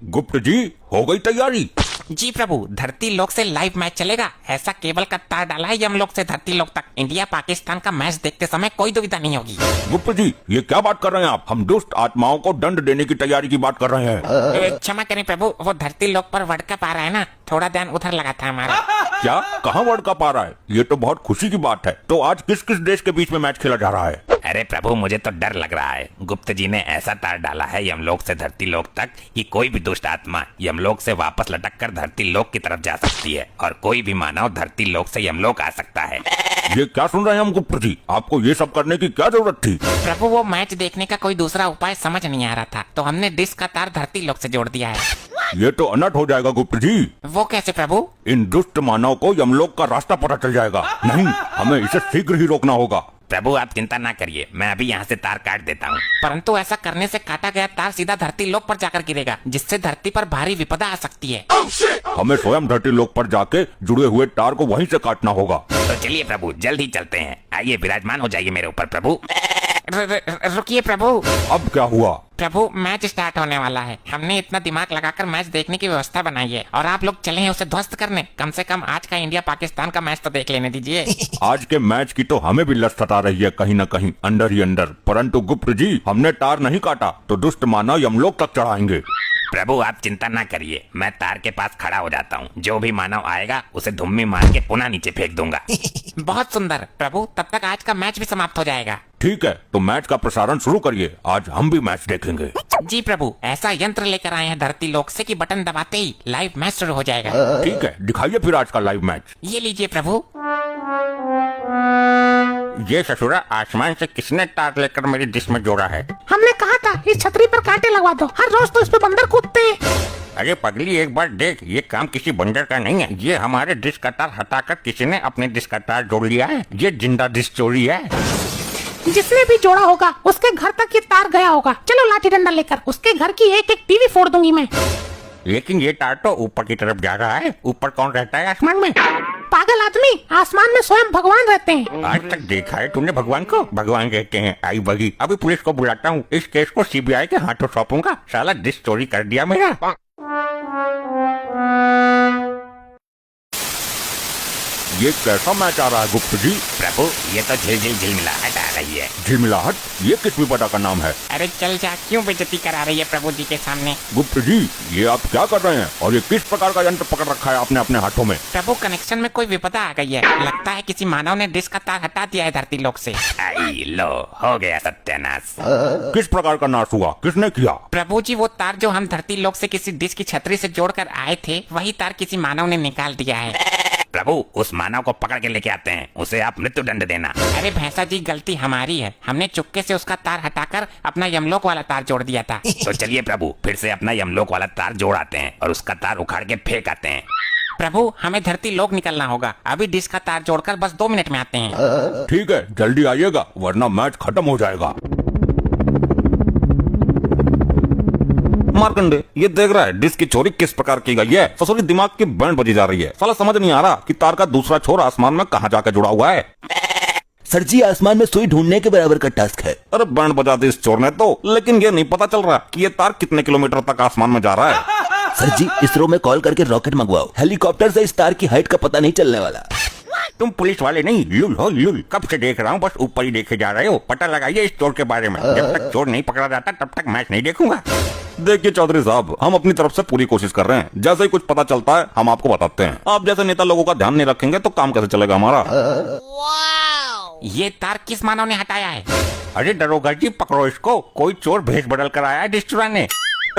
गुप्त जी, हो गई तैयारी? जी प्रभु, धरती लोक से लाइव मैच चलेगा। ऐसा केबल का तार डाला है यमलोक से धरती लोक तक। इंडिया पाकिस्तान का मैच देखते समय कोई दुविधा नहीं होगी। गुप्त जी, ये क्या बात कर रहे हैं आप? हम दुष्ट आत्माओं को दंड देने की तैयारी की बात कर रहे हैं। क्षमा करें प्रभु, वो धरती लोक पर वर्ल्ड कप आ रहा है ना, थोड़ा ध्यान उधर लगा था हमारा। क्या? कहाँ वर्ल्ड कप आ रहा है? ये तो बहुत खुशी की बात है। तो आज किस किस देश के बीच में मैच खेला जा रहा है? अरे प्रभु, मुझे तो डर लग रहा है। गुप्त जी ने ऐसा तार डाला है यमलोक से धरती लोक तक कि कोई भी दुष्ट आत्मा यमलोक से वापस लटक कर धरती लोक की तरफ जा सकती है और कोई भी मानव धरती लोक से यमलोक आ सकता है। ये क्या सुन रहे हैं हम गुप्त जी? आपको ये सब करने की क्या जरूरत थी? प्रभु, वो मैच देखने का कोई दूसरा उपाय समझ नहीं आ रहा था, तो हमने डिश का तार धरती लोक से जोड़ दिया है। ये तो अनर्थ हो जाएगा गुप्त जी। वो कैसे प्रभु? इन दुष्ट मानव को यमलोक का रास्ता पता चल जाएगा। नहीं, हमें इसे शीघ्र ही रोकना होगा। प्रभु, आप चिंता ना करिए, मैं अभी यहाँ से तार काट देता हूँ। परंतु ऐसा करने से काटा गया तार सीधा धरती लोक पर जाकर गिरेगा, जिससे धरती पर भारी विपदा आ सकती है। हमें स्वयं धरती लोक पर जाके जुड़े हुए तार को वहीं से काटना होगा। तो चलिए प्रभु, जल्द ही चलते हैं। आइए, विराजमान हो जाइए मेरे ऊपर प्रभु। रुकिए प्रभु। अब क्या हुआ? प्रभु, मैच स्टार्ट होने वाला है। हमने इतना दिमाग लगाकर मैच देखने की व्यवस्था बनाई है और आप लोग चले हैं उसे ध्वस्त करने। कम से कम आज का इंडिया पाकिस्तान का मैच तो देख लेने दीजिए। आज के मैच की तो हमें भी लत सता रही है कहीं न कहीं अंदर ही अंदर। परंतु गुप्त जी, हमने तार नहीं काटा तो दुष्ट मानव यमलोक तक चढ़ाएंगे। प्रभु, आप चिंता ना करिए, मैं तार के पास खड़ा हो जाता हूँ। जो भी मानव आएगा उसे धुम्मी मार के पुनः नीचे फेंक दूंगा। बहुत सुंदर प्रभु, तब तक आज का मैच भी समाप्त हो जाएगा। ठीक है, तो मैच का प्रसारण शुरू करिए। आज हम भी मैच देखेंगे। जी प्रभु, ऐसा यंत्र लेकर आए हैं धरती लोक से कि बटन दबाते ही लाइव मैच शुरू हो जाएगा। ठीक है, दिखाइए फिर आज का लाइव मैच। ये लीजिए प्रभु। ये ससुरा, आसमान से किसने तार लेकर मेरी डिश में जोड़ा है? हमने कहा था इस छतरी पर कांटे लगवा दो, हर रोज तो इस पे बंदर कूदते हैं। अरे पगली, एक बार देख, ये काम किसी बंदर का नहीं है। ये हमारे डिश का तार हटाकर किसी ने अपने डिश का तार जोड़ लिया है। ये जिंदा डिश चोरी है। जिसने भी जोड़ा होगा उसके घर तक ये तार गया होगा। चलो लाठी डंडा लेकर उसके घर की एक एक टीवी फोड़ दूंगी मैं। लेकिन ये तार तो ऊपर की तरफ जा रहा है। ऊपर कौन रहता है आसमान में? पागल आदमी, आसमान में स्वयं भगवान रहते हैं। आज तक देखा है तूने भगवान को? भगवान कहते हैं। आई बगी, अभी पुलिस को बुलाता हूँ। इस केस को सीबीआई के हाथों सौंपूंगा। साला डिश चोरी कर दिया मेरा। ये कैसा मैच आ रहा है गुप्त जी? प्रभु, ये तो झिलझिल झिलमिलाहट आ रही है। झिलमिलाहट? ये किस विपदा का नाम है? अरे चल जा, क्यों बेइज्जती करा रही है प्रभु जी के सामने? गुप्त जी, ये आप क्या कर रहे हैं? और ये किस प्रकार का यंत्र पकड़ रखा है आपने अपने हाथों में? प्रभु, कनेक्शन में कोई विपदा आ गई है। लगता है किसी मानव ने डिश का तार हटा दिया है धरती लोक से। आई लो, हो गया सत्यानाश। किस प्रकार का नाश हुआ? किसने किया? प्रभु जी, वो तार जो हम धरती लोक से किसी डिश की छतरी से जोड़कर आए थे, वही तार किसी मानव ने निकाल दिया है। प्रभु, उस मानव को पकड़ के लेके आते हैं। उसे आप मृत्यु दंड देना। अरे भैंसा जी, गलती हमारी है। हमने चुपके से उसका तार हटाकर अपना यमलोक वाला तार जोड़ दिया था। तो चलिए प्रभु, फिर से अपना यमलोक वाला तार जोड़ आते हैं और उसका तार उखाड़ के फेंक आते हैं। प्रभु, हमें धरती लोक निकलना होगा। अभी डिश का तार जोड़कर बस 2 मिनट में आते हैं। ठीक है, जल्दी आइएगा वरना मैच खत्म हो जाएगा। मार्कंडे, ये देख रहा है डिश की चोरी किस प्रकार की गई है? ससुरी दिमाग की बैंड बजी जा रही है। साला समझ नहीं आ रहा कि तार का दूसरा छोर आसमान में कहाँ जाकर जुड़ा हुआ है। सर जी, आसमान में सुई ढूंढने के बराबर का टास्क है। अरे बैंड बजा दी इस चोर ने तो, लेकिन ये नहीं पता चल रहा कि ये तार कितने किलोमीटर तक आसमान में जा रहा है। सर जी, इसरो में कॉल करके रॉकेट मंगवाओ। हेलीकॉप्टर से इस तार की हाइट का पता नहीं चलने वाला। तुम पुलिस वाले नहीं, लुल हो लुल। कब से देख रहा हूँ, बस ऊपर ही देखे जा रहे हो। पता लगाइए इस चोर के बारे में। जब तक चोर नहीं पकड़ा जाता तब तक मैच नहीं देखूंगा। देखिए चौधरी साहब, हम अपनी तरफ से पूरी कोशिश कर रहे हैं। जैसे ही कुछ पता चलता है हम आपको बताते हैं। आप जैसे नेता लोगों का ध्यान नहीं रखेंगे तो काम कैसे चलेगा हमारा? ये तार किस मानव ने हटाया है? अरे दरोगा जी, पकड़ो इसको। कोई चोर भेष बदल कर आया है डिश चुराने।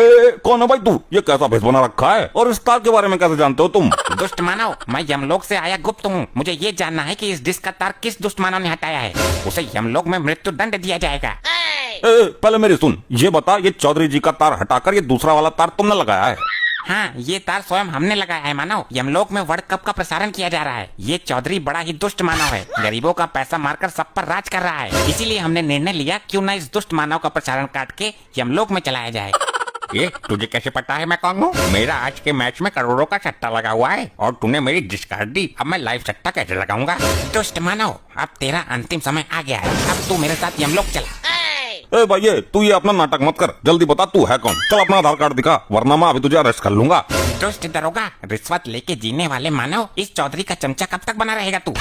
कौन है भाई तू? ये कैसा भेष बना रखा है और इस तार के बारे में कैसे जानते हो तुम? दुष्ट मानव, मैं यमलोक से आया गुप्त हूँ। मुझे ये जानना है कि इस डिश का तार किस दुष्ट मानव ने हटाया है। उसे यमलोक में मृत्यु दंड दिया जाएगा। पहले मेरी सुन, ये बता, ये चौधरी जी का तार हटाकर ये दूसरा वाला तार तुमने लगाया है? हाँ, ये तार स्वयं हमने लगाया है मानव। यमलोक में वर्ल्ड कप का प्रसारण किया जा रहा है। ये चौधरी बड़ा ही दुष्ट मानव है। गरीबों का पैसा मारकर सब पर राज कर रहा है। इसीलिए हमने निर्णय लिया क्यों न इस दुष्ट मानव का प्रसारण काट के यमलोक में चलाया जाए। ये तुझे कैसे पता है मैं कौन हूँ? मेरा आज के मैच में करोड़ों का सट्टा लगा हुआ है और तूने मेरी डिश काट दी। अब मैं लाइव सट्टा कैसे लगाऊंगा? दुष्ट मानव, अब तेरा अंतिम समय आ गया है। अब तू मेरे साथ यमलोक चला। ए भाई तू ये अपना नाटक मत कर, जल्दी बता तू है कौन। चल अपना आधार कार्ड दिखा, वरना मैं अभी तुझे अरेस्ट कर लूंगा। दुष्ट दरोगा, रिश्वत लेके जीने वाले मानव, इस चौधरी का चमचा कब तक बना रहेगा तू?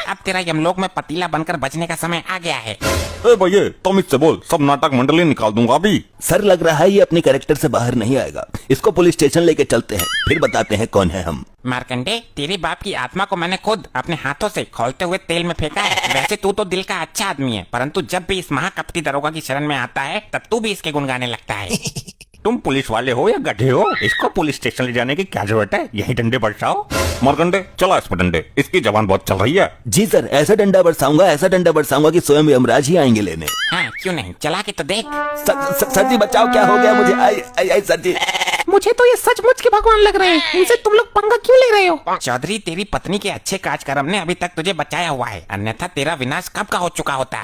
अब तेरा यमलोक में पतीला बनकर बचने का समय आ गया है। ए भैया तुम इससे बोल, सब नाटक मंडली निकाल दूंगा अभी। सर लग रहा है ये अपने कैरेक्टर से बाहर नहीं आएगा। इसको पुलिस स्टेशन लेके चलते हैं, फिर बताते हैं कौन है हम। मार्कंडे, तेरे बाप की आत्मा को मैंने खुद अपने हाथों से खौलते हुए तेल में फेंका है। वैसे तू तो दिल का अच्छा आदमी है, परंतु जब भी इस महाकपटी दरोगा की शरण में आता है तब तू भी इसके गुण गाने लगता है। तुम पुलिस वाले हो या गधे हो? इसको पुलिस स्टेशन ले जाने की क्या जरूरत है? यही डंडे बरसाओ। मार्कंडे चला इस पर डंडे, इसकी जबान बहुत चल रही है। जी सर, ऐसा डंडा बरसाऊंगा कि स्वयं यमराज ही आएंगे लेने। हाँ क्यों नहीं, चला के तो देख। सर जी बचाओ, क्या हो गया मुझे? आई सर जी। मुझे तो ये सचमुच के भगवान लग रहे हैं। इनसे तुम लोग पंगा क्यों ले रहे हो? चौधरी, तेरी पत्नी के अच्छे कार्यक्रम ने अभी तक तुझे बचाया हुआ है, अन्यथा तेरा विनाश कब का हो चुका होता।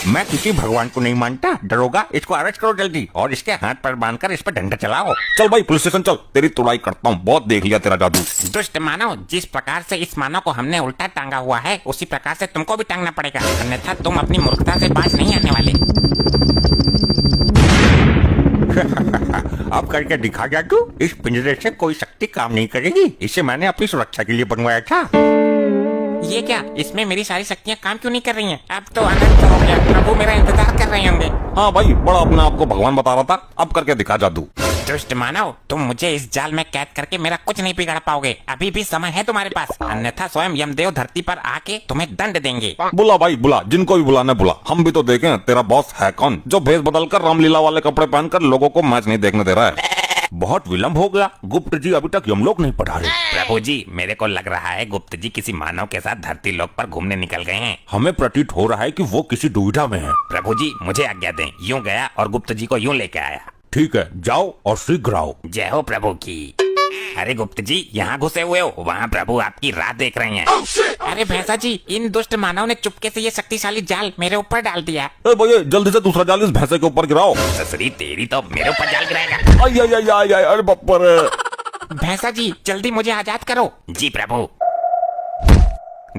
मैं किसी भगवान को नहीं मानता। दरोगा, इसको अरेस्ट करो जल्दी और इसके हाथ पर बांधकर इस पर डंडा चलाओ। चल भाई पुलिस स्टेशन चल, तेरी तुड़ाई करता हूँ, बहुत देख लिया तेरा जादू। दुष्ट मानव, जिस प्रकार से इस मानव को हमने उल्टा टांगा हुआ है, उसी प्रकार से तुमको भी टांगना पड़ेगा, अन्यथा तुम अपनी मूर्खता से बाज नहीं आने वाले। अब करके दिखा जादू। इस पिंजरे से कोई शक्ति काम नहीं करेगी, इसे मैंने अपनी सुरक्षा के लिए बनवाया था। ये क्या, इसमें मेरी सारी शक्तियाँ काम क्यों नहीं कर रही हैं? अब तो अनंत हो गया, प्रभु मेरा इंतजार कर रहे होंगे। हाँ भाई, बड़ा अपने आप को भगवान बता रहा था, अब करके दिखा जादू। दुष्ट मानव, तुम मुझे इस जाल में कैद करके मेरा कुछ नहीं बिगाड़ पाओगे। अभी भी समय है तुम्हारे पास, अन्यथा स्वयं यमदेव धरती पर आके तुम्हें दंड देंगे। बुला भाई बुला, जिनको भी बुलाना बुला, हम भी तो देखें तेरा बॉस है कौन, जो भेष बदलकर रामलीला वाले कपड़े पहनकर लोगों को मैच नहीं देखने दे रहा है। बहुत विलंब हो गया, गुप्त जी अभी तक यमलोक नहीं पधारे। प्रभु जी, मेरे को लग रहा है गुप्त जी किसी मानव के साथ धरती लोक पर घूमने निकल गए हैं। हमें प्रतीत हो रहा है कि वो किसी दुविधा में है। प्रभु जी मुझे आज्ञा दें, यूं गया और गुप्त जी को यूं लेके आया। ठीक है, जाओ और शीघ्र आओ। जय हो प्रभु की। अरे गुप्त जी, यहाँ घुसे हुए हो, वहाँ प्रभु आपकी राह देख रहे हैं। अरे भैंसा जी, इन दुष्ट मानव ने चुपके से ये शक्तिशाली जाल मेरे ऊपर डाल दिया। ए भैया जल्दी से दूसरा जाल इस भैंसे के ऊपर गिराओ। ससुरी तेरी तो मेरे ऊपर जाल गिराएगा। आई आई आई आई आई, अरे बाप रे। भैंसा जी, जल्दी मुझे आजाद करो। जी प्रभु।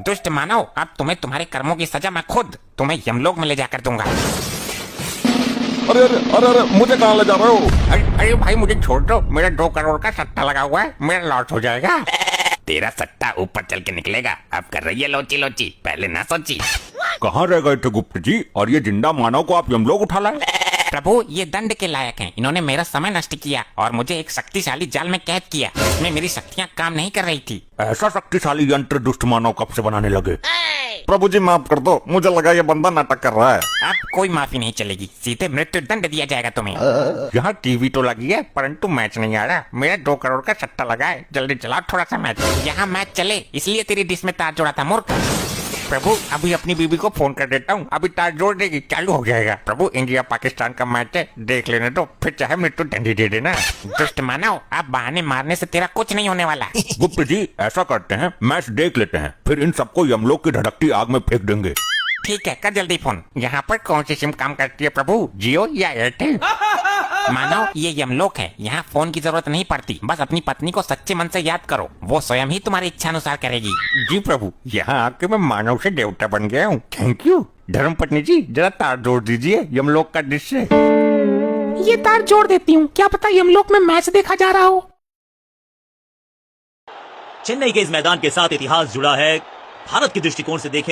दुष्ट मानव, अब तुम्हें तुम्हारे कर्मों की सजा मैं खुद तुम्हें यमलोक में ले जाकर दूंगा। अरे अरे अरे अरे, मुझे कहाँ ले जा रहे हो? अरे भाई मुझे छोड़ दो, मेरा 2 करोड़ का सट्टा लगा हुआ है, मेरा लॉस हो जाएगा। तेरा सट्टा ऊपर चल के निकलेगा। अब कर रही है लोची लोची, पहले ना सोची। कहाँ रह गए थे गुप्त जी, और ये जिंदा मानव को आप यमलोक उठा लाए? प्रभु, ये दंड के लायक हैं। इन्होंने मेरा समय नष्ट किया और मुझे एक शक्तिशाली जाल में कैद किया। इसमें मेरी शक्तियाँ काम नहीं कर रही थी। ऐसा शक्तिशाली यंत्र दुष्ट मानव कब से बनाने लगे? प्रभु जी माफ कर दो, मुझे लगा ये बंदा नाटक कर रहा है। अब कोई माफी नहीं चलेगी, सीधे मृत्यु दंड दिया जाएगा तुम्हें। यहाँ टीवी तो लगी है, परंतु मैच नहीं आ रहा। मेरा 2 करोड़ का सट्टा लगा है, जल्दी चलाओ थोड़ा सा मैच। यहाँ मैच चले इसलिए तेरी डिश में तार जोड़ा था मूर्ख। प्रभु अभी अपनी बीबी को फोन कर देता हूँ, अभी तार जोड़ देगी, चालू हो जाएगा। प्रभु इंडिया पाकिस्तान का मैच है, देख लेने दो, फिर चाहे मृत्यु दंड दे देना। दुष्ट मानव, अब बहाने मारने से तेरा कुछ नहीं होने वाला। गुप्त जी ऐसा करते हैं, मैच देख लेते हैं, फिर इन सबको यमलोक की धड़कती आग में फेंक देंगे। ठीक है, कर जल्दी फोन। यहाँ पर कौन सी सिम काम करती है प्रभु, जियो या एयरटेल? मानव, ये यमलोक है, यहाँ फोन की जरूरत नहीं पड़ती। बस अपनी पत्नी को सच्चे मन से याद करो, वो स्वयं ही तुम्हारी इच्छा अनुसार करेगी। जी प्रभु, यहाँ आके मैं मानव से देवता बन गया हूँ, थैंक यू। धर्म पत्नी जी, जरा तार जोड़ दीजिए यमलोक का डिश से। ये तार जोड़ देती हूँ, क्या पता यमलोक में मैच देखा जा रहा हो। चेन्नई के इस मैदान के साथ इतिहास जुड़ा है। भारत के दृष्टिकोण से देखें